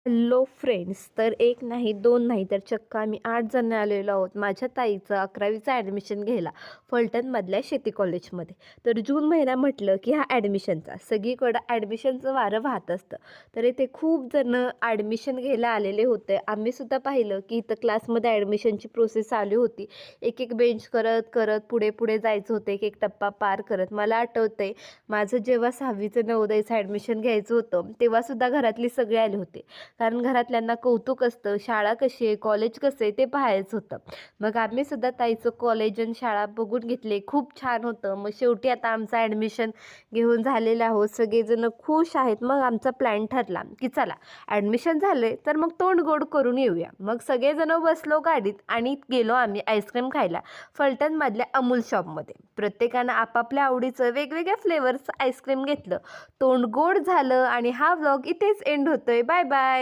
Hello friends, तर एक नाही, दोन नाही, तर चक्क आम्ही 8 जण आलेलो आहोत माझ्या ताईचं 11वीचं ॲडमिशन घ्यायला फलटणमधल्या शेती कॉलेजमध्ये. तर जून महिना म्हटलं की हा ॲडमिशनचा सगळीकडं ॲडमिशनचं वारं वाहत असतं. तर इथे खूप जणं ॲडमिशन घ्यायला आलेले होते. आम्हीसुद्धा पाहिलं की इथं क्लासमध्ये ॲडमिशनची प्रोसेस चालू होती. एक एक बेंच करत करत पुढे पुढे जायचं होतं, एक एक टप्पा पार करत. मला आठवतंय माझं जेव्हा 6वीचं नवोदयचं ॲडमिशन घ्यायचं होतं तेव्हासुद्धा घरातली सगळे आले होते. कारण घरातल्यांना कौतुक असतं, शाळा कशी आहे, कॉलेज कसं आहे ते पाहायचं होतं. मग आम्ही सुद्धा ताईचं कॉलेज आणि शाळा बघून घेतले. खूप छान होतं. मग शेवटी आता आमचं ॲडमिशन घेऊन झालेलं आहोत. सगळेजण खुश आहेत. मग आमचा प्लॅन ठरला की चला ॲडमिशन झाले तर मग तोंड गोड करून येऊया. मग सगळेजण बसलो गाडीत आणि गेलो आम्ही आईस्क्रीम खायला फलटणमधल्या अमूल शॉपमध्ये. प्रत्येकानं आपापल्या आवडीचं वेगवेगळ्या फ्लेवरचं आईस्क्रीम घेतलं. तोंड गोड झालं आणि हा व्लॉग इथेच एंड होतोय. Bye bye.